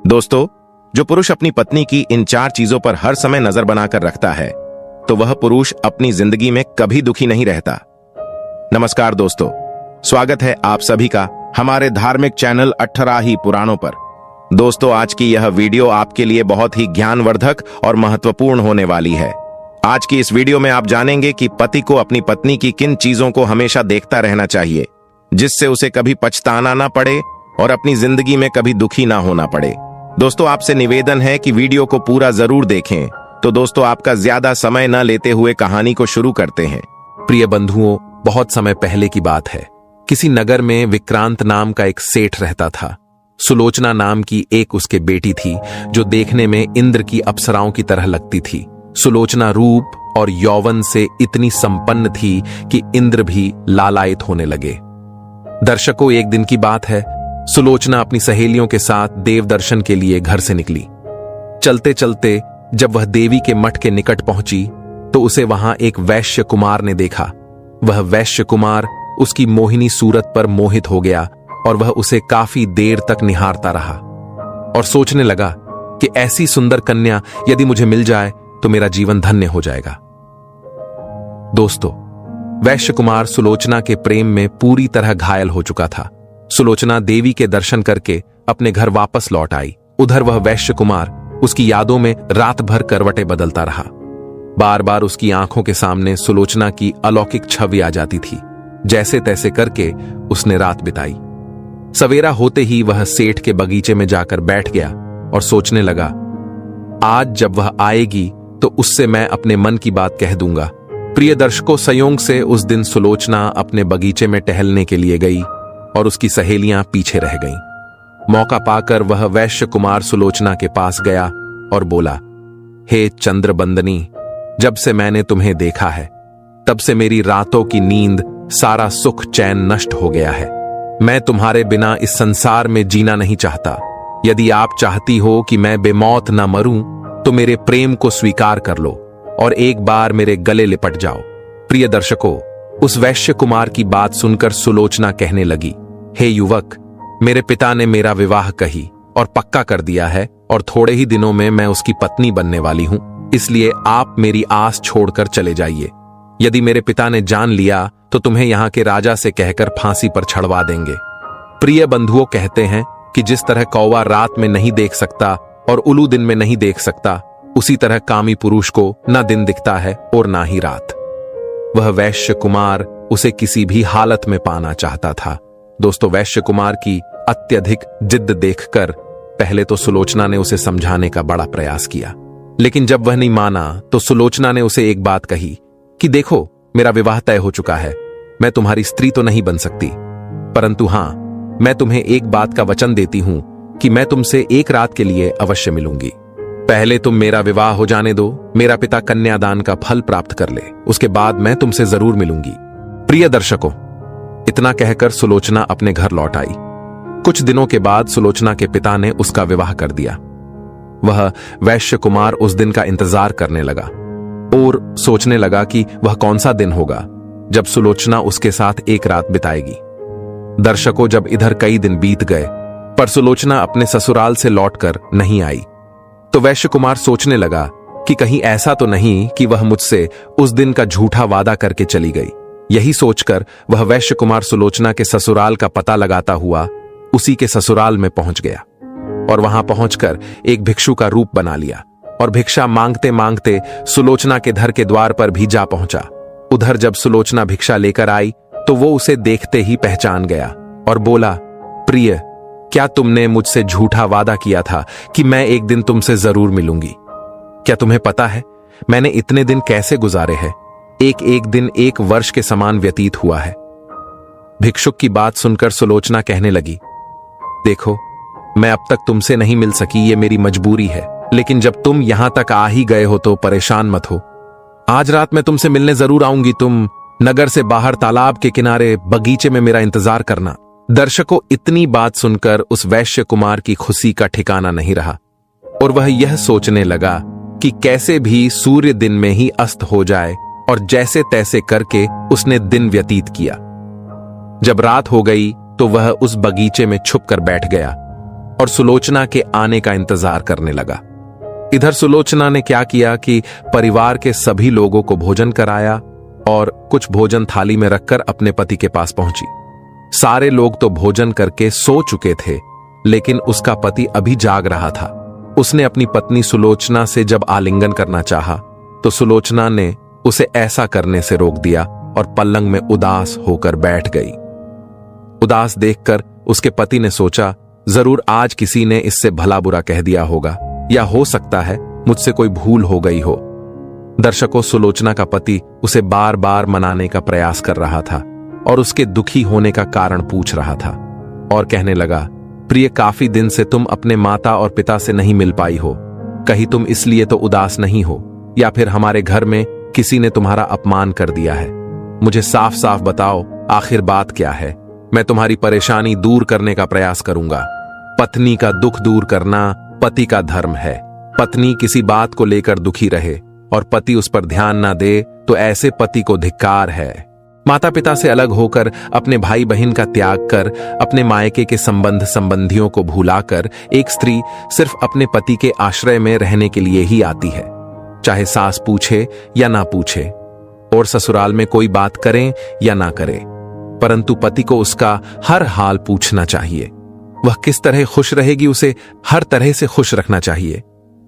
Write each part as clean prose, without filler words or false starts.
दोस्तों, जो पुरुष अपनी पत्नी की इन 4 चीजों पर हर समय नजर बनाकर रखता है तो वह पुरुष अपनी जिंदगी में कभी दुखी नहीं रहता। नमस्कार दोस्तों, स्वागत है आप सभी का हमारे धार्मिक चैनल 18 ही पुराणों पर। दोस्तों, आज की यह वीडियो आपके लिए बहुत ही ज्ञानवर्धक और महत्वपूर्ण होने वाली है। आज की इस वीडियो में आप जानेंगे कि पति को अपनी पत्नी की किन चीजों को हमेशा देखता रहना चाहिए जिससे उसे कभी पछताना ना पड़े और अपनी जिंदगी में कभी दुखी ना होना पड़े। दोस्तों, आपसे निवेदन है कि वीडियो को पूरा जरूर देखें। तो दोस्तों, आपका ज्यादा समय न लेते हुए कहानी को शुरू करते हैं। प्रिय बंधुओं, बहुत समय पहले की बात है। किसी नगर में विक्रांत नाम का एक सेठ रहता था। सुलोचना नाम की एक उसके बेटी थी जो देखने में इंद्र की अप्सराओं की तरह लगती थी। सुलोचना रूप और यौवन से इतनी संपन्न थी कि इंद्र भी लालायित होने लगे। दर्शकों, एक दिन की बात है। सुलोचना अपनी सहेलियों के साथ देव दर्शन के लिए घर से निकली। चलते चलते जब वह देवी के मठ के निकट पहुंची तो उसे वहां एक वैश्य कुमार ने देखा। वह वैश्य कुमार उसकी मोहिनी सूरत पर मोहित हो गया और वह उसे काफी देर तक निहारता रहा और सोचने लगा कि ऐसी सुंदर कन्या यदि मुझे मिल जाए तो मेरा जीवन धन्य हो जाएगा। दोस्तों, वैश्य कुमार सुलोचना के प्रेम में पूरी तरह घायल हो चुका था। सुलोचना देवी के दर्शन करके अपने घर वापस लौट आई। उधर वह वैश्य कुमार उसकी यादों में रात भर करवटें बदलता रहा। बार बार उसकी आंखों के सामने सुलोचना की अलौकिक छवि आ जाती थी। जैसे तैसे करके उसने रात बिताई। सवेरा होते ही वह सेठ के बगीचे में जाकर बैठ गया और सोचने लगा, आज जब वह आएगी तो उससे मैं अपने मन की बात कह दूंगा। प्रिय दर्शकों, संयोग से उस दिन सुलोचना अपने बगीचे में टहलने के लिए गई और उसकी सहेलियां पीछे रह गईं। मौका पाकर वह वैश्य कुमार सुलोचना के पास गया और बोला, हे चंद्रबंदनी, जब से मैंने तुम्हें देखा है तब से मेरी रातों की नींद, सारा सुख चैन नष्ट हो गया है। मैं तुम्हारे बिना इस संसार में जीना नहीं चाहता। यदि आप चाहती हो कि मैं बेमौत न मरूं तो मेरे प्रेम को स्वीकार कर लो और एक बार मेरे गले लिपट जाओ। प्रिय दर्शकों, उस वैश्य कुमार की बात सुनकर सुलोचना कहने लगी, हे युवक, मेरे पिता ने मेरा विवाह कही और पक्का कर दिया है और थोड़े ही दिनों में मैं उसकी पत्नी बनने वाली हूं। इसलिए आप मेरी आस छोड़कर चले जाइए। यदि मेरे पिता ने जान लिया तो तुम्हें यहां के राजा से कहकर फांसी पर चढ़वा देंगे। प्रिय बंधुओं, कहते हैं कि जिस तरह कौवा रात में नहीं देख सकता और उल्लू दिन में नहीं देख सकता, उसी तरह कामी पुरुष को ना दिन दिखता है और ना ही रात। वह वैश्य कुमार उसे किसी भी हालत में पाना चाहता था। दोस्तों, वैश्य कुमार की अत्यधिक जिद्द देखकर पहले तो सुलोचना ने उसे समझाने का बड़ा प्रयास किया, लेकिन जब वह नहीं माना तो सुलोचना ने उसे एक बात कही कि देखो, मेरा विवाह तय हो चुका है। मैं तुम्हारी स्त्री तो नहीं बन सकती, परंतु हां, मैं तुम्हें एक बात का वचन देती हूं कि मैं तुमसे एक रात के लिए अवश्य मिलूंगी। पहले तुम मेरा विवाह हो जाने दो, मेरा पिता कन्यादान का फल प्राप्त कर ले, उसके बाद मैं तुमसे जरूर मिलूंगी। प्रिय दर्शकों, इतना कहकर सुलोचना अपने घर लौट आई। कुछ दिनों के बाद सुलोचना के पिता ने उसका विवाह कर दिया। वह वैश्य कुमार उस दिन का इंतजार करने लगा और सोचने लगा कि वह कौन सा दिन होगा जब सुलोचना उसके साथ एक रात बिताएगी। दर्शकों, जब इधर कई दिन बीत गए पर सुलोचना अपने ससुराल से लौटकर नहीं आई तो वैश्य कुमार सोचने लगा कि कहीं ऐसा तो नहीं कि वह मुझसे उस दिन का झूठा वादा करके चली गई। यही सोचकर वह वैश्य कुमार सुलोचना के ससुराल का पता लगाता हुआ उसी के ससुराल में पहुंच गया और वहां पहुंचकर एक भिक्षु का रूप बना लिया और भिक्षा मांगते मांगते सुलोचना के घर के द्वार पर भी जा पहुंचा। उधर जब सुलोचना भिक्षा लेकर आई तो वो उसे देखते ही पहचान गया और बोला, प्रिय, क्या तुमने मुझसे झूठा वादा किया था कि मैं एक दिन तुमसे जरूर मिलूंगी? क्या तुम्हें पता है मैंने इतने दिन कैसे गुजारे हैं? एक एक दिन एक वर्ष के समान व्यतीत हुआ है। भिक्षुक की बात सुनकर सुलोचना कहने लगी, देखो, मैं अब तक तुमसे नहीं मिल सकी, ये मेरी मजबूरी है, लेकिन जब तुम यहां तक आ ही गए हो तो परेशान मत हो। आज रात मैं तुमसे मिलने जरूर आऊंगी। तुम नगर से बाहर तालाब के किनारे बगीचे में मेरा इंतजार करना। दर्शकों, इतनी बात सुनकर उस वैश्य कुमार की खुशी का ठिकाना नहीं रहा और वह यह सोचने लगा कि कैसे भी सूर्य दिन में ही अस्त हो जाए और जैसे तैसे करके उसने दिन व्यतीत किया। जब रात हो गई तो वह उस बगीचे में छुपकर बैठ गया और सुलोचना के आने का इंतजार करने लगा। इधर सुलोचना ने क्या किया कि परिवार के सभी लोगों को भोजन कराया और कुछ भोजन थाली में रखकर अपने पति के पास पहुंची। सारे लोग तो भोजन करके सो चुके थे, लेकिन उसका पति अभी जाग रहा था। उसने अपनी पत्नी सुलोचना से जब आलिंगन करना चाहा, तो सुलोचना ने उसे ऐसा करने से रोक दिया और पलंग में उदास होकर बैठ गई। उदास देखकर उसके पति ने सोचा, जरूर आज किसी ने इससे भला बुरा कह दिया होगा, या हो सकता है मुझसे कोई भूल हो गई हो। दर्शकों, सुलोचना का पति उसे बार बार मनाने का प्रयास कर रहा था और उसके दुखी होने का कारण पूछ रहा था और कहने लगा, प्रिय, काफी दिन से तुम अपने माता और पिता से नहीं मिल पाई हो। कहीं तुम इसलिए तो उदास नहीं हो, या फिर हमारे घर में किसी ने तुम्हारा अपमान कर दिया है? मुझे साफ साफ बताओ, आखिर बात क्या है? मैं तुम्हारी परेशानी दूर करने का प्रयास करूंगा। पत्नी का दुख दूर करना पति का धर्म है। पत्नी किसी बात को लेकर दुखी रहे और पति उस पर ध्यान ना दे तो ऐसे पति को धिक्कार है। माता पिता से अलग होकर, अपने भाई बहन का त्याग कर, अपने मायके के संबंधियों को भुलाकर एक स्त्री सिर्फ अपने पति के आश्रय में रहने के लिए ही आती है, चाहे सास पूछे या ना पूछे, और ससुराल में कोई बात करें या ना करें, परंतु पति को उसका हर हाल पूछना चाहिए। वह किस तरह खुश रहेगी, उसे हर तरह से खुश रखना चाहिए।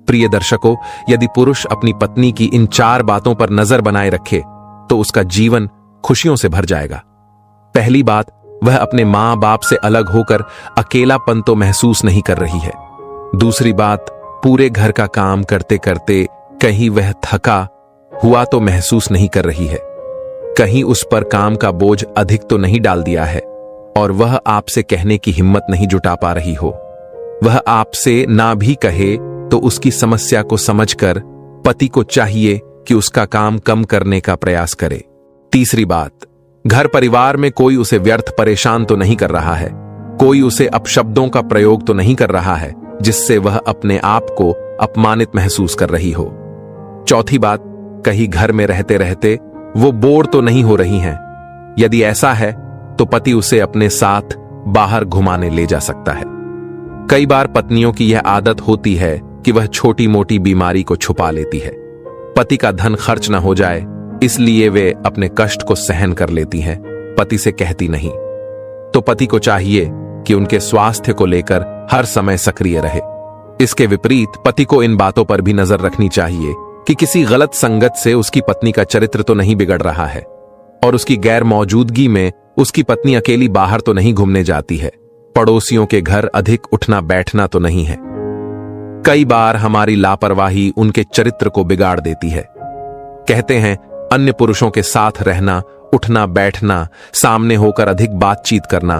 प्रिय दर्शकों, यदि पुरुष अपनी पत्नी की इन 4 बातों पर नजर बनाए रखे तो उसका जीवन खुशियों से भर जाएगा। पहली बात, वह अपने मां बाप से अलग होकर अकेलापन तो महसूस नहीं कर रही है। दूसरी बात, पूरे घर का काम करते करते कहीं वह थका हुआ तो महसूस नहीं कर रही है, कहीं उस पर काम का बोझ अधिक तो नहीं डाल दिया है और वह आपसे कहने की हिम्मत नहीं जुटा पा रही हो। वह आपसे ना भी कहे तो उसकी समस्या को समझकर पति को चाहिए कि उसका काम कम करने का प्रयास करे। तीसरी बात, घर परिवार में कोई उसे व्यर्थ परेशान तो नहीं कर रहा है, कोई उसे अपशब्दों का प्रयोग तो नहीं कर रहा है जिससे वह अपने आप को अपमानित महसूस कर रही हो। चौथी बात, कहीं घर में रहते रहते वो बोर तो नहीं हो रही हैं। यदि ऐसा है तो पति उसे अपने साथ बाहर घुमाने ले जा सकता है। कई बार पत्नियों की यह आदत होती है कि वह छोटी मोटी बीमारी को छुपा लेती है। पति का धन खर्च न हो जाए इसलिए वे अपने कष्ट को सहन कर लेती हैं, पति से कहती नहीं। तो पति को चाहिए कि उनके स्वास्थ्य को लेकर हर समय सक्रिय रहे। इसके विपरीत पति को इन बातों पर भी नजर रखनी चाहिए कि किसी गलत संगत से उसकी पत्नी का चरित्र तो नहीं बिगड़ रहा है और उसकी गैर मौजूदगी में उसकी पत्नी अकेली बाहर तो नहीं घूमने जाती है, पड़ोसियों के घर अधिक उठना बैठना तो नहीं है। कई बार हमारी लापरवाही उनके चरित्र को बिगाड़ देती है। कहते हैं, अन्य पुरुषों के साथ रहना, उठना बैठना, सामने होकर अधिक बातचीत करना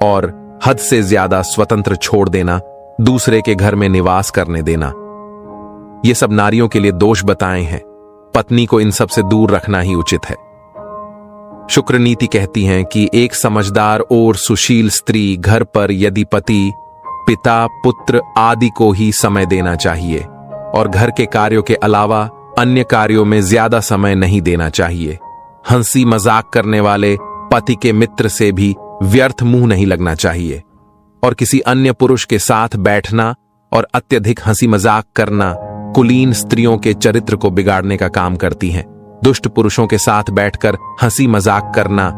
और हद से ज्यादा स्वतंत्र छोड़ देना, दूसरे के घर में निवास करने देना, ये सब नारियों के लिए दोष बताए हैं। पत्नी को इन सब से दूर रखना ही उचित है। शुक्र नीति कहती है कि एक समझदार और सुशील स्त्री घर पर यदि पति, पिता, पुत्र आदि को ही समय देना चाहिए और घर के कार्यों के अलावा अन्य कार्यों में ज्यादा समय नहीं देना चाहिए। हंसी मजाक करने वाले पति के मित्र से भी व्यर्थ मुंह नहीं लगना चाहिए और किसी अन्य पुरुष के साथ बैठना और अत्यधिक हंसी मजाक करना कुलीन स्त्रियों के चरित्र को बिगाड़ने का काम करती हैं। दुष्ट पुरुषों के साथ बैठकर हंसी मजाक करना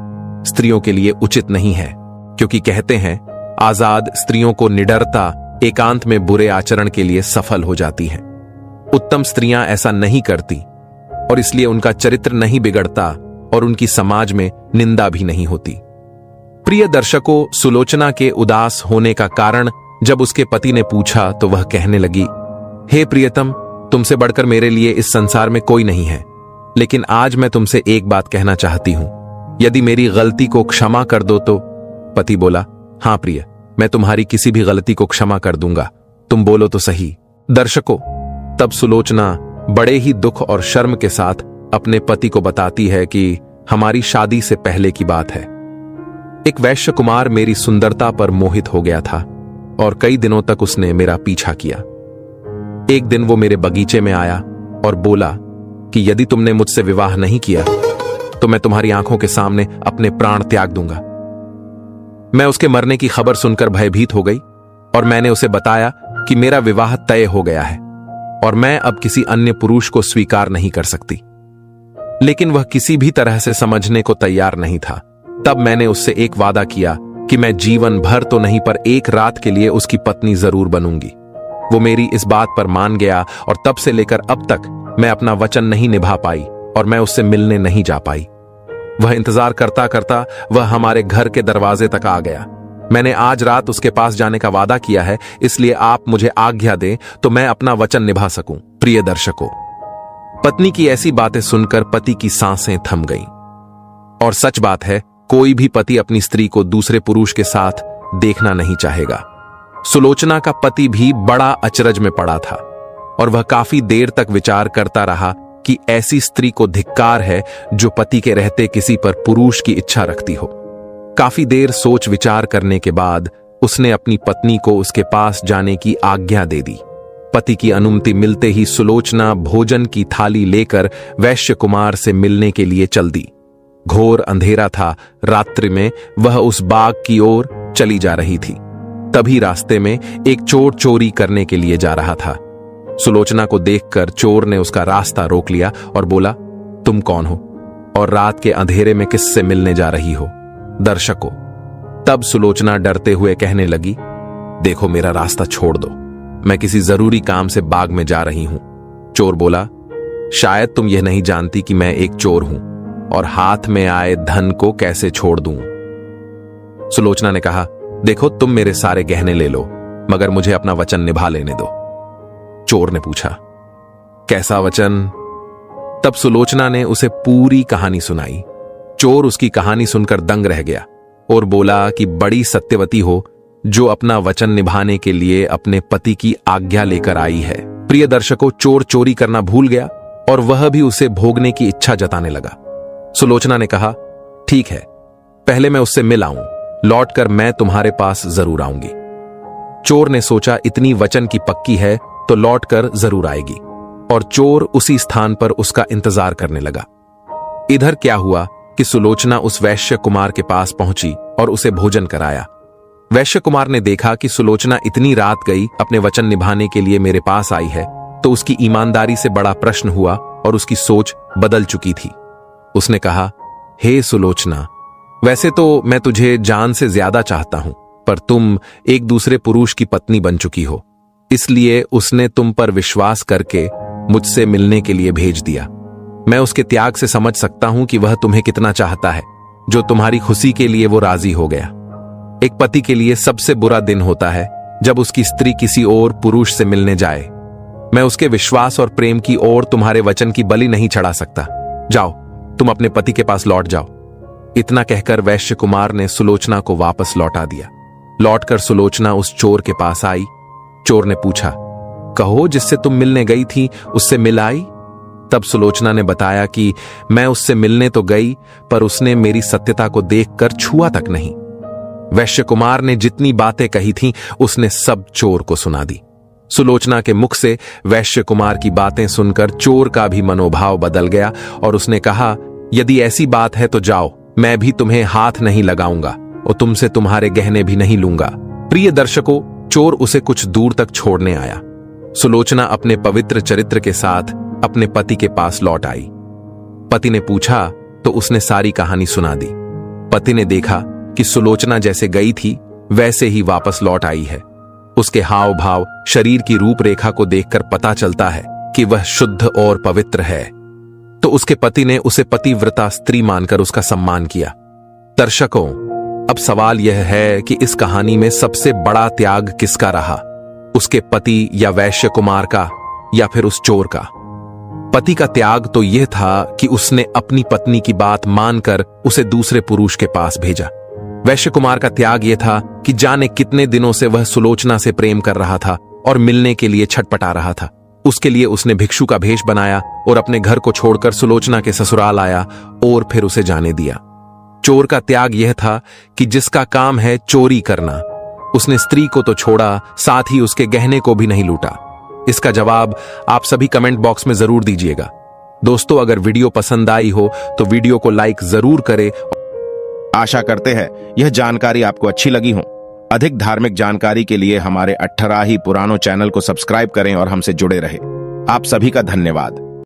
स्त्रियों के लिए उचित नहीं है, क्योंकि कहते हैं आजाद स्त्रियों को निडरता एकांत में बुरे आचरण के लिए सफल हो जाती हैं। उत्तम स्त्रियां ऐसा नहीं करती और इसलिए उनका चरित्र नहीं बिगड़ता और उनकी समाज में निंदा भी नहीं होती। प्रिय दर्शकों, सुलोचना के उदास होने का कारण जब उसके पति ने पूछा तो वह कहने लगी, हे प्रियतम, तुमसे बढ़कर मेरे लिए इस संसार में कोई नहीं है, लेकिन आज मैं तुमसे एक बात कहना चाहती हूं, यदि मेरी गलती को क्षमा कर दो तो। पति बोला, हां प्रिय, मैं तुम्हारी किसी भी गलती को क्षमा कर दूंगा, तुम बोलो तो सही। दर्शकों, तब सुलोचना बड़े ही दुख और शर्म के साथ अपने पति को बताती है कि हमारी शादी से पहले की बात है। एक वैश्य कुमार मेरी सुंदरता पर मोहित हो गया था और कई दिनों तक उसने मेरा पीछा किया। एक दिन वो मेरे बगीचे में आया और बोला कि यदि तुमने मुझसे विवाह नहीं किया तो मैं तुम्हारी आंखों के सामने अपने प्राण त्याग दूंगा। मैं उसके मरने की खबर सुनकर भयभीत हो गई और मैंने उसे बताया कि मेरा विवाह तय हो गया है और मैं अब किसी अन्य पुरुष को स्वीकार नहीं कर सकती। लेकिन वह किसी भी तरह से समझने को तैयार नहीं था। तब मैंने उससे एक वादा किया कि मैं जीवन भर तो नहीं पर एक रात के लिए उसकी पत्नी जरूर बनूंगी। वो मेरी इस बात पर मान गया और तब से लेकर अब तक मैं अपना वचन नहीं निभा पाई और मैं उससे मिलने नहीं जा पाई। वह इंतजार करता करता वह हमारे घर के दरवाजे तक आ गया। मैंने आज रात उसके पास जाने का वादा किया है, इसलिए आप मुझे आज्ञा दें तो मैं अपना वचन निभा सकूं। प्रिय दर्शकों, पत्नी की ऐसी बातें सुनकर पति की सांसें थम गईं। और सच बात है, कोई भी पति अपनी स्त्री को दूसरे पुरुष के साथ देखना नहीं चाहेगा। सुलोचना का पति भी बड़ा अचरज में पड़ा था और वह काफी देर तक विचार करता रहा कि ऐसी स्त्री को धिक्कार है जो पति के रहते किसी पर पुरुष की इच्छा रखती हो। काफी देर सोच विचार करने के बाद उसने अपनी पत्नी को उसके पास जाने की आज्ञा दे दी। पति की अनुमति मिलते ही सुलोचना भोजन की थाली लेकर वैश्य कुमार से मिलने के लिए चल दी। घोर अंधेरा था। रात्रि में वह उस बाग की ओर चली जा रही थी। तभी रास्ते में एक चोर चोरी करने के लिए जा रहा था। सुलोचना को देखकर चोर ने उसका रास्ता रोक लिया और बोला, तुम कौन हो और रात के अंधेरे में किससे मिलने जा रही हो? दर्शकों, तब सुलोचना डरते हुए कहने लगी, देखो मेरा रास्ता छोड़ दो, मैं किसी जरूरी काम से बाग में जा रही हूं। चोर बोला, शायद तुम यह नहीं जानती कि मैं एक चोर हूं और हाथ में आए धन को कैसे छोड़ दूं। सुलोचना ने कहा, देखो तुम मेरे सारे गहने ले लो, मगर मुझे अपना वचन निभा लेने दो। चोर ने पूछा, कैसा वचन? तब सुलोचना ने उसे पूरी कहानी सुनाई। चोर उसकी कहानी सुनकर दंग रह गया और बोला कि बड़ी सत्यवती हो जो अपना वचन निभाने के लिए अपने पति की आज्ञा लेकर आई है। प्रिय दर्शकों, चोर चोरी करना भूल गया और वह भी उसे भोगने की इच्छा जताने लगा। सुलोचना ने कहा, ठीक है, पहले मैं उससे मिल आऊं, लौटकर मैं तुम्हारे पास जरूर आऊंगी। चोर ने सोचा इतनी वचन की पक्की है तो लौटकर जरूर आएगी, और चोर उसी स्थान पर उसका इंतजार करने लगा। इधर क्या हुआ कि सुलोचना उस वैश्य कुमार के पास पहुंची और उसे भोजन कराया। वैश्य कुमार ने देखा कि सुलोचना इतनी रात गई अपने वचन निभाने के लिए मेरे पास आई है, तो उसकी ईमानदारी से बड़ा प्रश्न हुआ और उसकी सोच बदल चुकी थी। उसने कहा, हे सुलोचना, वैसे तो मैं तुझे जान से ज्यादा चाहता हूं, पर तुम एक दूसरे पुरुष की पत्नी बन चुकी हो, इसलिए उसने तुम पर विश्वास करके मुझसे मिलने के लिए भेज दिया। मैं उसके त्याग से समझ सकता हूं कि वह तुम्हें कितना चाहता है, जो तुम्हारी खुशी के लिए वो राजी हो गया। एक पति के लिए सबसे बुरा दिन होता है जब उसकी स्त्री किसी और पुरुष से मिलने जाए। मैं उसके विश्वास और प्रेम की ओर तुम्हारे वचन की बलि नहीं चढ़ा सकता। जाओ, तुम अपने पति के पास लौट जाओ। इतना कहकर वैश्य कुमार ने सुलोचना को वापस लौटा दिया। लौटकर सुलोचना उस चोर के पास आई। चोर ने पूछा, कहो जिससे तुम मिलने गई थी उससे मिल आई? तब सुलोचना ने बताया कि मैं उससे मिलने तो गई, पर उसने मेरी सत्यता को देखकर छुआ तक नहीं। वैश्य कुमार ने जितनी बातें कही थीं उसने सब चोर को सुना दी। सुलोचना के मुख से वैश्य कुमार की बातें सुनकर चोर का भी मनोभाव बदल गया और उसने कहा, यदि ऐसी बात है तो जाओ, मैं भी तुम्हें हाथ नहीं लगाऊंगा और तुमसे तुम्हारे गहने भी नहीं लूंगा। प्रिय दर्शकों, चोर उसे कुछ दूर तक छोड़ने आया। सुलोचना अपने पवित्र चरित्र के साथ अपने पति के पास लौट आई। पति ने पूछा तो उसने सारी कहानी सुना दी। पति ने देखा कि सुलोचना जैसे गई थी वैसे ही वापस लौट आई है। उसके हाव भाव, शरीर की रूपरेखा को देखकर पता चलता है कि वह शुद्ध और पवित्र है। तो उसके पति ने उसे पतिव्रता स्त्री मानकर उसका सम्मान किया। दर्शकों, अब सवाल यह है कि इस कहानी में सबसे बड़ा त्याग किसका रहा, उसके पति या वैश्य कुमार का, या फिर उस चोर का? पति का त्याग तो यह था कि उसने अपनी पत्नी की बात मानकर उसे दूसरे पुरुष के पास भेजा। वैश्य कुमार का त्याग यह था कि जाने कितने दिनों से वह सुलोचना से प्रेम कर रहा था और मिलने के लिए छटपटा रहा था। उसके लिए उसने भिक्षु का भेष बनाया और अपने घर को छोड़कर सुलोचना के ससुराल आया और फिर उसे जाने दिया। चोर का त्याग यह था कि जिसका काम है चोरी करना, उसने स्त्री को तो छोड़ा, साथ ही उसके गहने को भी नहीं लूटा। इसका जवाब आप सभी कमेंट बॉक्स में जरूर दीजिएगा। दोस्तों, अगर वीडियो पसंद आई हो तो वीडियो को लाइक जरूर करें। आशा करते हैं यह जानकारी आपको अच्छी लगी हो। अधिक धार्मिक जानकारी के लिए हमारे 18 ही पुरानों चैनल को सब्सक्राइब करें और हमसे जुड़े रहें। आप सभी का धन्यवाद।